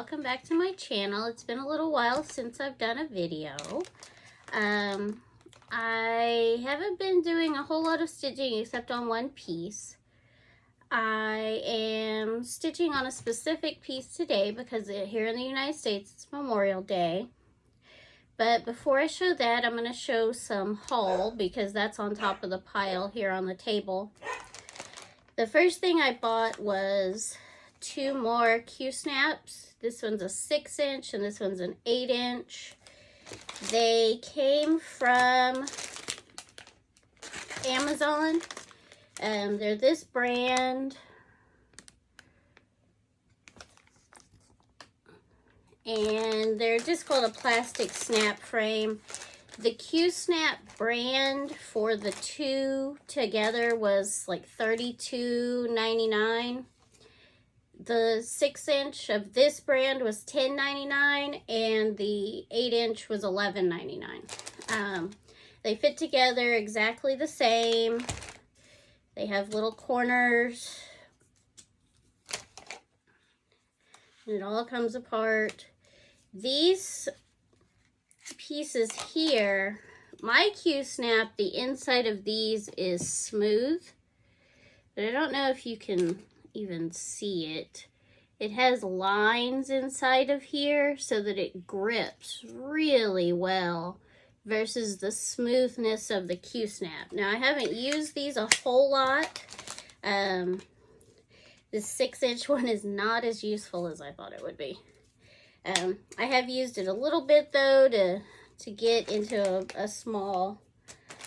welcome back to my channel. It's been a little while since I've done a video. I haven't been doing a whole lot of stitching except on one piece. I am stitching on a specific piece today because here in the United States it's Memorial Day. But before I show that, I'm going to show some haul because that's on top of the pile here on the table. The first thing I bought was 2 more Q-snaps. This one's a 6-inch and this one's an 8-inch. They came from Amazon. They're this brand. And they're just called a plastic snap frame. The Q-snap brand for the 2 together was like $32.99. The 6-inch of this brand was $10.99 and the 8-inch was $11.99. They fit together exactly the same. They have little corners. And it all comes apart. These pieces here, my Q-snap, the inside of these is smooth, but I don't know if you can even see it. It has lines inside of here so that it grips really well versus the smoothness of the Q-snap. Now, I haven't used these a whole lot. This 6-inch one is not as useful as I thought it would be. I have used it a little bit though to get into a small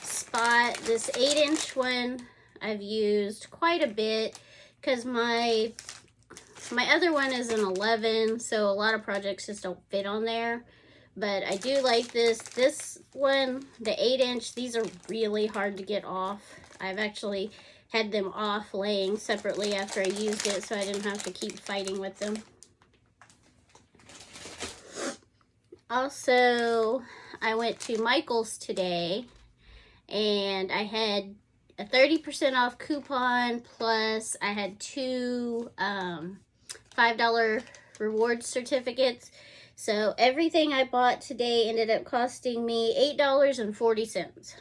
spot. This 8-inch one I've used quite a bit because my other one is an 11, so a lot of projects just don't fit on there. But I do like this. This one, the 8-inch, these are really hard to get off. I've actually had them off laying separately after I used it so I didn't have to keep fighting with them. Also, I went to Michael's today and I had a 30% off coupon plus I had 2 $5 reward certificates. So everything I bought today ended up costing me $8.40.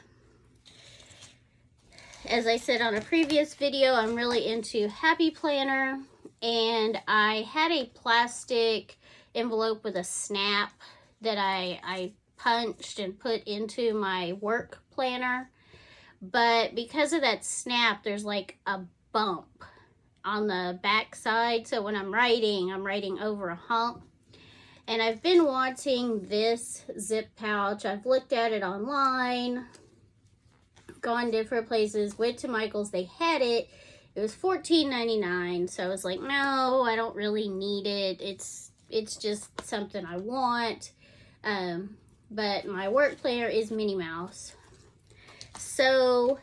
As I said on a previous video, I'm really into Happy Planner, and I had a plastic envelope with a snap that I punched and put into my work planner. But because of that snap, there's like a bump on the back side. So when I'm writing over a hump. And I've been wanting this zip pouch. I've looked at it online, gone different places, went to Michael's, they had it. It was $14.99. So I was like, no, I don't really need it. It's just something I want. But my work planner is Minnie Mouse. So,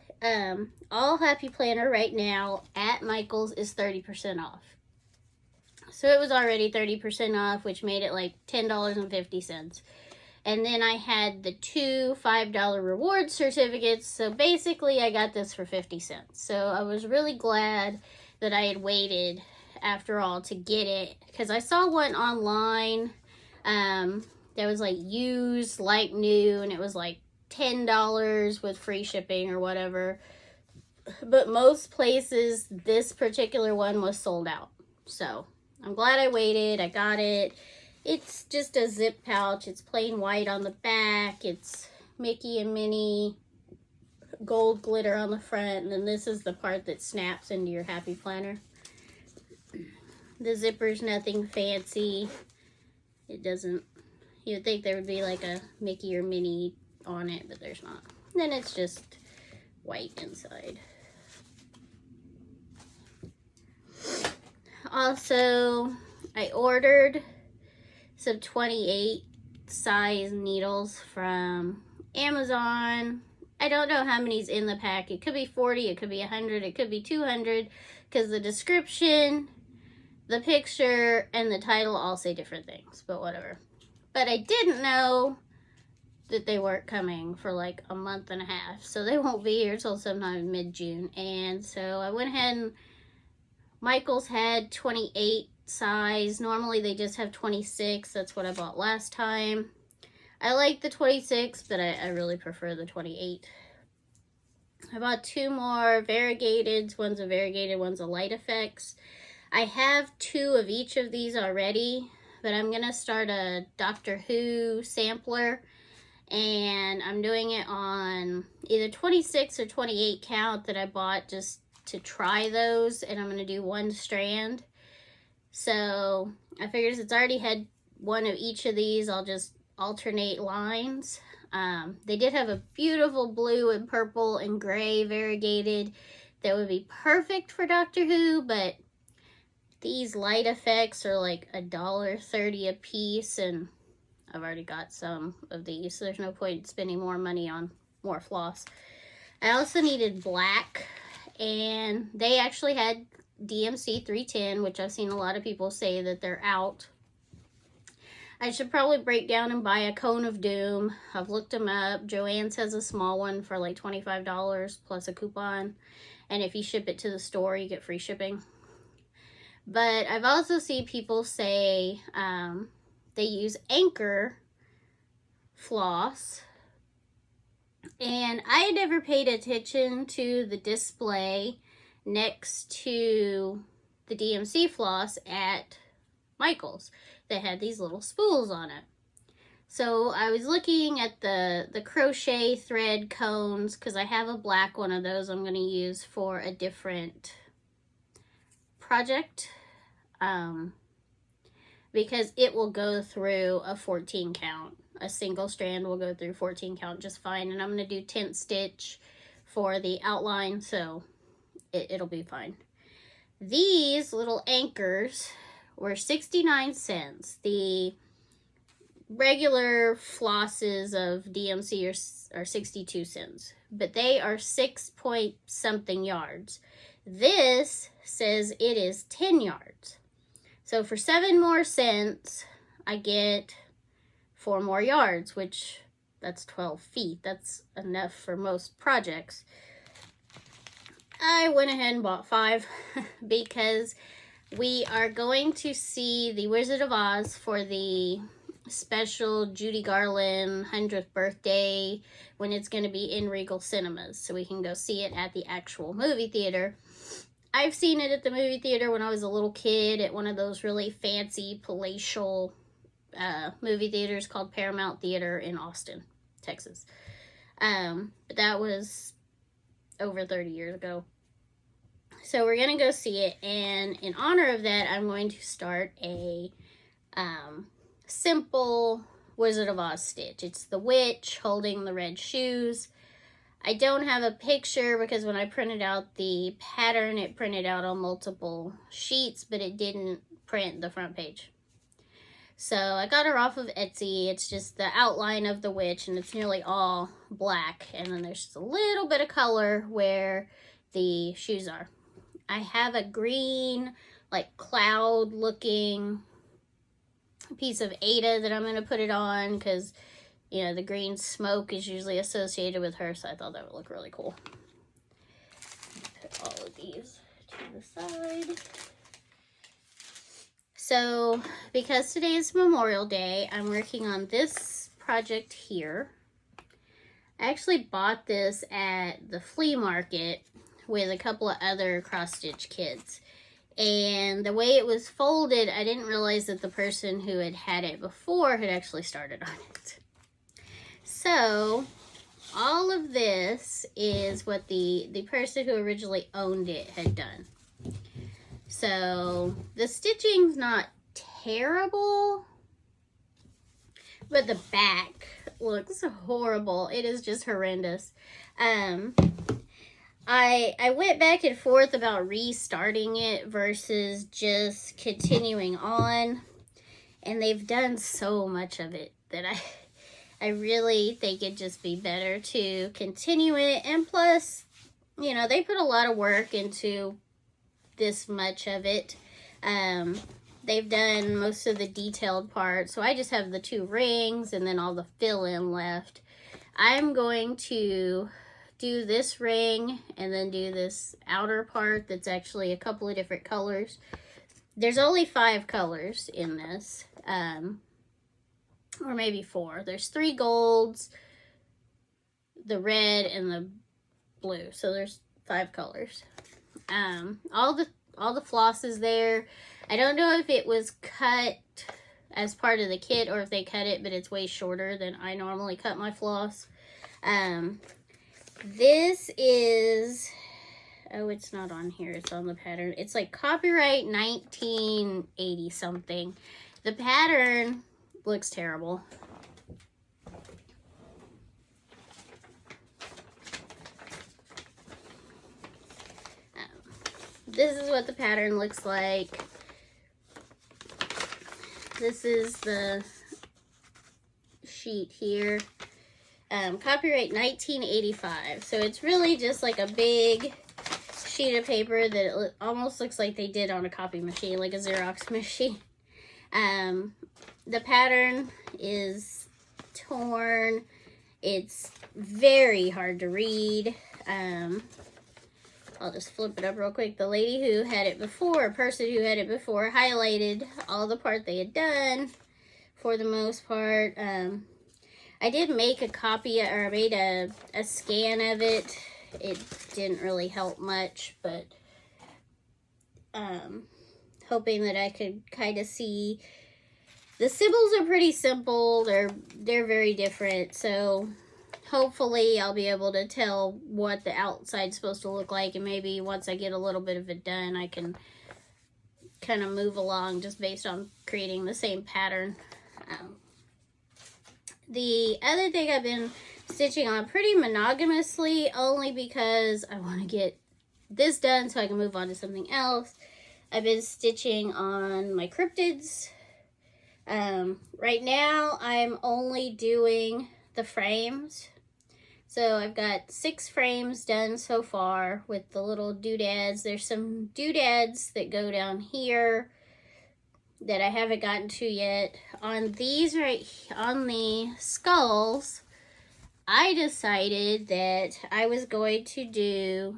all Happy Planner right now at Michael's is 30% off. So it was already 30% off, which made it like $10.50. And then I had the 2 $5 reward certificates. So basically I got this for 50 cents. So I was really glad that I had waited after all to get it. Because I saw one online that was like used, like new, and it was like $10 with free shipping or whatever. But most places, this particular one was sold out. So I'm glad I waited. I got it. It's just a zip pouch. It's plain white on the back. It's Mickey and Minnie gold glitter on the front. And then this is the part that snaps into your Happy Planner. The zipper's nothing fancy. It doesn't, you'd think there would be like a Mickey or Minnie on it, but there's not. And then it's just white inside. Also, I ordered some 28 size needles from Amazon. I don't know how many's in the pack. It could be 40, it could be 100, it could be 200, because the description, the picture, and the title all say different things, but whatever. But I didn't know that they weren't coming for like a month and a half, so they won't be here till sometime mid-June. And so I went ahead and Michael's had 28 size. Normally they just have 26. That's what I bought last time. I like the 26, but I really prefer the 28. I bought 2 more variegateds. One's a variegated, one's a light effects. I have 2 of each of these already, but I'm going to start a Doctor Who sampler, and I'm doing it on either 26 or 28 count that I bought just to try those, and I'm going to do 1 strand. So I figured since I already had 1 of each of these, I'll just alternate lines. They did have a beautiful blue and purple and gray variegated that would be perfect for Doctor Who, but these light effects are like $1.30 a piece, and I've already got some of these, so there's no point spending more money on more floss. I also needed black, and they actually had DMC 310, which I've seen a lot of people say that they're out. I should probably break down and buy a Cone of Doom. I've looked them up. Joann's has a small one for like $25 plus a coupon. And if you ship it to the store, you get free shipping. But I've also seen people say they use Anchor floss. And I had never paid attention to the display next to the DMC floss at Michael's that had these little spools on it. So I was looking at the crochet thread cones because I have a black one of those I'm going to use for a different project, because it will go through a 14 count. A single strand will go through 14 count just fine, and I'm going to do tent stitch for the outline, so it'll be fine. These little anchors were 69 cents. The regular flosses of DMC are 62 cents, but they are 6 point something yards. This says it is 10 yards. So for 7 more cents, I get 4 more yards, which that's 12 feet. That's enough for most projects. I went ahead and bought 5 because we are going to see The Wizard of Oz for the special Judy Garland 100th birthday when it's going to be in Regal Cinemas, so we can go see it at the actual movie theater. I've seen it at the movie theater when I was a little kid at one of those really fancy palatial movie theaters called Paramount Theater in Austin, Texas. But that was over 30 years ago. So we're going to go see it, and in honor of that, I'm going to start a simple Wizard of Oz stitch. It's the witch holding the red shoes. I don't have a picture because when I printed out the pattern, it printed out on multiple sheets, but it didn't print the front page. So I got her off of Etsy. It's just the outline of the witch, and it's nearly all black, and then there's just a little bit of color where the shoes are. I have a green, like cloud looking piece of Ada that I'm going to put it on because, you know, the green smoke is usually associated with her, so I thought that would look really cool. Put all of these to the side. So, because today is Memorial Day, I'm working on this project here. I actually bought this at the flea market with a couple of other cross-stitch kits. And the way it was folded, I didn't realize that the person who had had it before had actually started on it. So, all of this is what the person who originally owned it had done. So, the stitching's not terrible, but the back looks horrible. It is just horrendous. I went back and forth about restarting it versus just continuing on, and they've done so much of it that I really think it'd just be better to continue it. And plus, you know, they put a lot of work into this much of it. They've done most of the detailed part, so I just have the 2 rings and then all the fill-in left. I'm going to do this ring and then do this outer part that's actually a couple of different colors. There's only 5 colors in this, or maybe 4. There's 3 golds, the red, and the blue. So there's 5 colors. All the floss is there. I don't know if it was cut as part of the kit or if they cut it, but it's way shorter than I normally cut my floss. This is, oh, it's not on here. It's on the pattern. It's like copyright 1980 something. The pattern looks terrible. This is what the pattern looks like. This is the sheet here. Copyright 1985. So it's really just like a big sheet of paper that it almost looks like they did on a copy machine, like a Xerox machine. The pattern is torn. It's very hard to read. I'll just flip it up real quick. The lady who had it before, person who had it before, highlighted all the part they had done for the most part. I did make a copy, or I made a scan of it. It didn't really help much, but hoping that I could kind of see. The symbols are pretty simple. They're very different, so hopefully I'll be able to tell what the outside's supposed to look like, and maybe once I get a little bit of it done, I can kind of move along just based on creating the same pattern. The other thing I've been stitching on pretty monogamously, only because I want to get this done so I can move on to something else. I've been stitching on my cryptids. Right now I'm only doing the frames. So I've got 6 frames done so far with the little doodads. There's some doodads that go down here that I haven't gotten to yet. On these on the skulls, I decided that I was going to do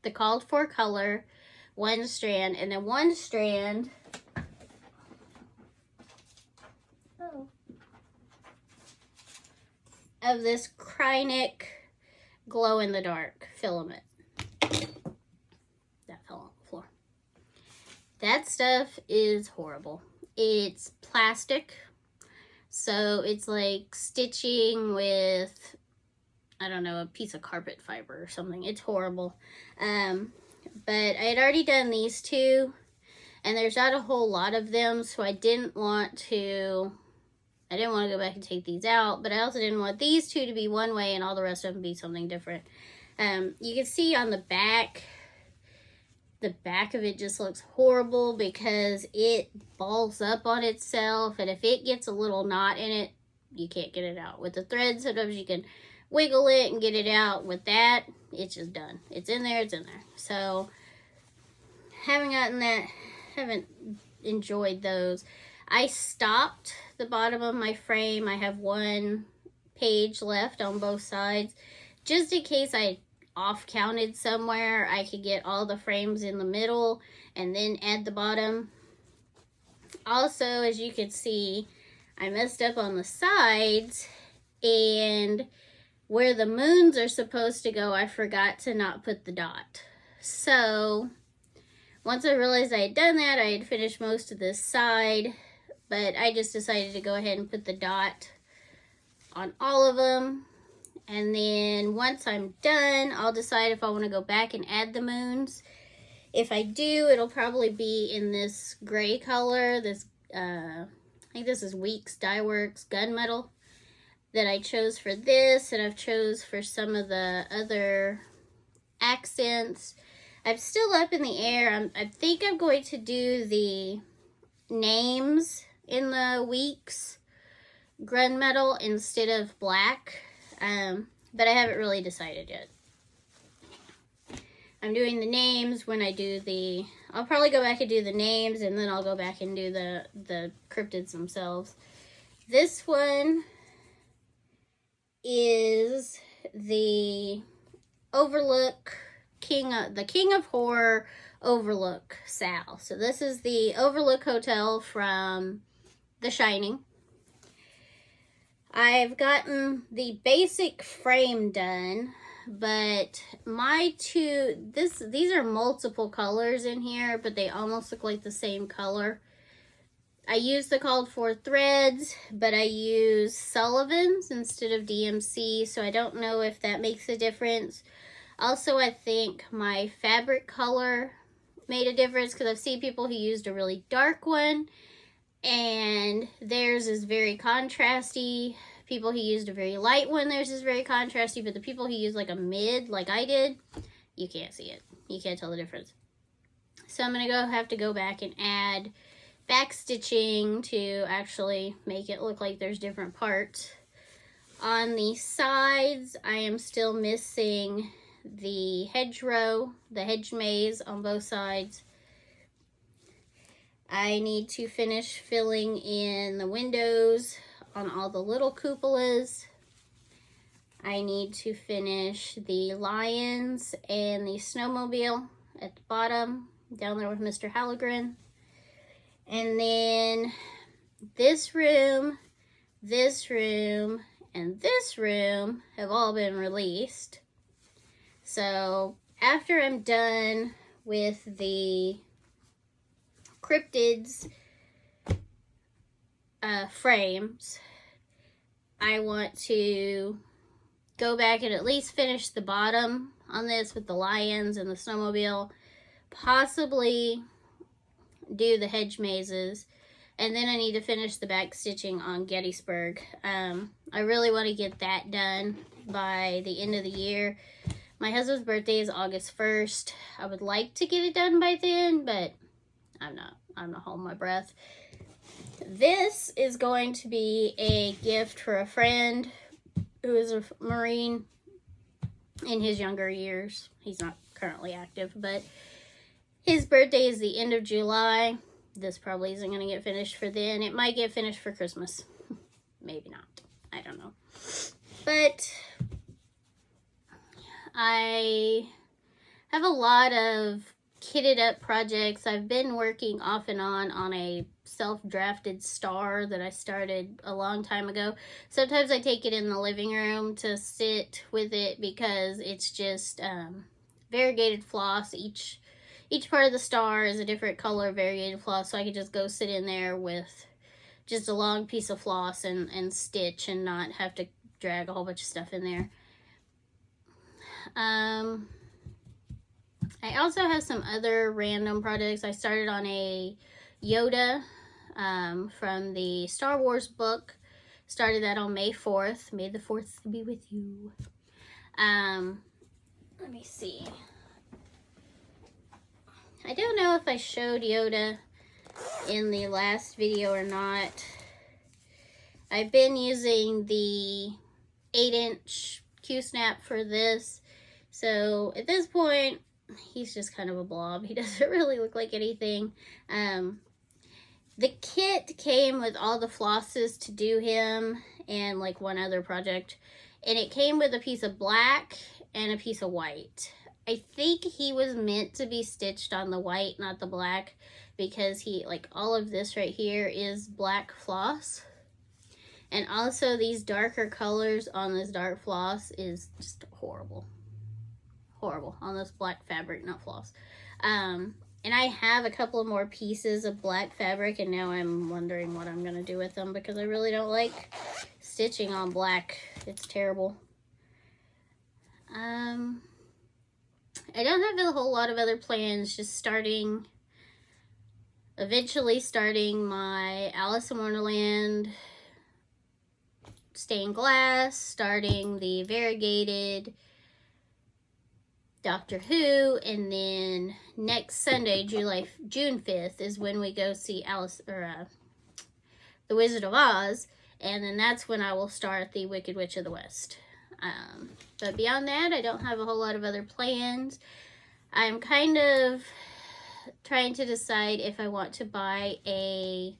the called for color, 1 strand, and then 1 strand of this Krynic glow in the dark filament. That fell on the floor. That stuff is horrible. It's plastic, so it's like stitching with, I don't know, a piece of carpet fiber or something. It's horrible. But I had already done these 2, and there's not a whole lot of them, so I didn't want to go back and take these out, but I also didn't want these 2 to be one way and all the rest of them be something different. You can see on the back of it just looks horrible because it balls up on itself, and if it gets a little knot in it, you can't get it out. With the thread, sometimes you can wiggle it and get it out. With that, it's just done. It's in there, it's in there. So, haven't enjoyed those. I stopped the bottom of my frame. I have 1 page left on both sides. Just in case I off-counted somewhere, I could get all the frames in the middle and then add the bottom. Also, as you can see, I messed up on the sides, and where the moons are supposed to go, I forgot to not put the dot. So, once I realized I had done that, I had finished most of this side. But I just decided to go ahead and put the dot on all of them. And then once I'm done, I'll decide if I want to go back and add the moons. If I do, it'll probably be in this gray color. This, I think this is Weeks Dye Works Gunmetal that I chose for this. And I've chose for some of the other accents. I'm still up in the air. I think I'm going to do the names in the Weeks gunmetal instead of black, but I haven't really decided yet. I'm doing the names when I do I'll probably go back and do the names, and then I'll go back and do the cryptids themselves. This one is the Overlook the King of Horror Overlook Sal. So this is the Overlook Hotel from The Shining. I've gotten the basic frame done, but these are multiple colors in here, but they almost look like the same color. I use the called for threads, but I use Sullivan's instead of DMC, so I don't know if that makes a difference. Also, I think my fabric color made a difference because I've seen people who used a really dark one and theirs is very contrasty. People who used a very light one, theirs is very contrasty, but the people who used like a mid, like I did, you can't see it. You can't tell the difference. So I'm going to have to go back and add back stitching to actually make it look like there's different parts. On the sides, I am still missing the hedgerow, the hedge maze on both sides. I need to finish filling in the windows on all the little cupolas. I need to finish the lions and the snowmobile at the bottom, down there with Mr. Hallegren. And then this room, and this room have all been released. So after I'm done with the cryptids frames, I want to go back and at least finish the bottom on this with the lions and the snowmobile, possibly do the hedge mazes, and then I need to finish the back stitching on Gettysburg. I really want to get that done by the end of the year. My husband's birthday is August 1st. I would like to get it done by then, but I'm not holding my breath. This is going to be a gift for a friend who is a Marine in his younger years. He's not currently active, but his birthday is the end of July. This probably isn't going to get finished for then. It might get finished for Christmas. Maybe not. I don't know. But I have a lot of kitted up projects. I've been working off and on a self-drafted star that I started a long time ago. Sometimes I take it in the living room to sit with it because it's just variegated floss. Each part of the star is a different color variegated floss, so I could just go sit in there with just a long piece of floss and stitch and not have to drag a whole bunch of stuff in there. I also have some other random projects. I started on a Yoda from the Star Wars book. Started that on May 4th. May the 4th be with you. Let me see. I don't know if I showed Yoda in the last video or not. I've been using the 8-inch Q-snap for this. So at this point, he's just kind of a blob. He doesn't really look like anything. The kit came with all the flosses to do him and like one other project. And it came with a piece of black and a piece of white. I think he was meant to be stitched on the white, not the black, because he, like, all of this right here is black floss. And also these darker colors on this dark floss is just horrible. Horrible on this black fabric, not floss. And I have a couple of more pieces of black fabric, and now I'm wondering what I'm going to do with them because I really don't like stitching on black. It's terrible. I don't have a whole lot of other plans, just eventually starting my Alice in Wonderland stained glass, starting the variegated Doctor Who, and then next Sunday, June 5th, is when we go see The Wizard of Oz, and then that's when I will start the Wicked Witch of the West. But beyond that, I don't have a whole lot of other plans. I'm kind of trying to decide if I want to buy a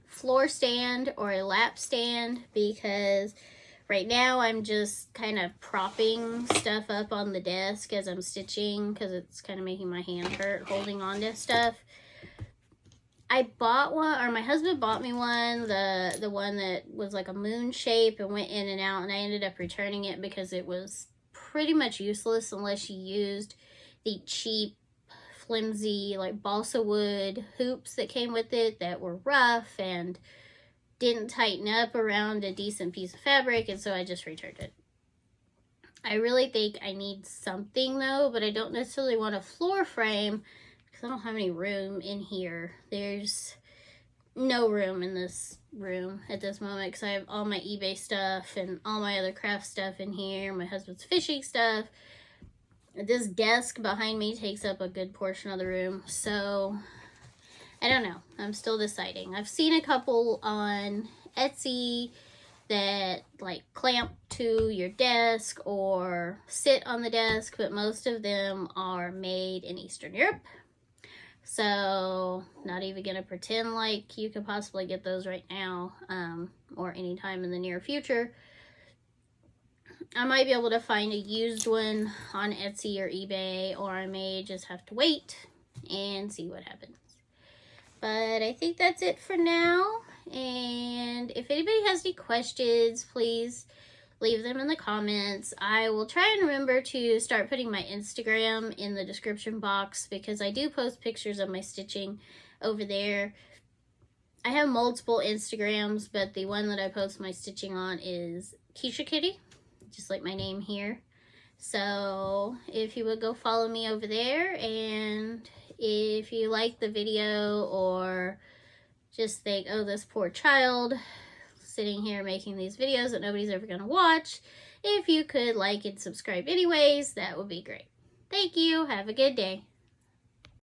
floor stand or a lap stand, because Right now I'm just kind of propping stuff up on the desk as I'm stitching because it's kind of making my hand hurt holding on to stuff. I bought one, or my husband bought me one, the one that was like a moon shape and went in and out, and I ended up returning it because it was pretty much useless unless you used the cheap, flimsy, like balsa wood hoops that came with it that were rough and didn't tighten up around a decent piece of fabric, and so I just returned it. I really think I need something though, but I don't necessarily want a floor frame because I don't have any room in here. There's no room in this room at this moment because I have all my eBay stuff and all my other craft stuff in here, my husband's fishing stuff. This desk behind me takes up a good portion of the room, so I don't know. I'm still deciding. I've seen a couple on Etsy that like clamp to your desk or sit on the desk, but most of them are made in Eastern Europe. So not even gonna pretend like you could possibly get those right now or anytime in the near future. I might be able to find a used one on Etsy or eBay, or I may just have to wait and see what happens. But I think that's it for now. And if anybody has any questions, please leave them in the comments. I will try and remember to start putting my Instagram in the description box because I do post pictures of my stitching over there. I have multiple Instagrams, but the one that I post my stitching on is Keisha Kitty, just like my name here. So if you would go follow me over there, and if you like the video or just think, oh, this poor child sitting here making these videos that nobody's ever going to watch, if you could like and subscribe anyways, that would be great. Thank you. Have a good day.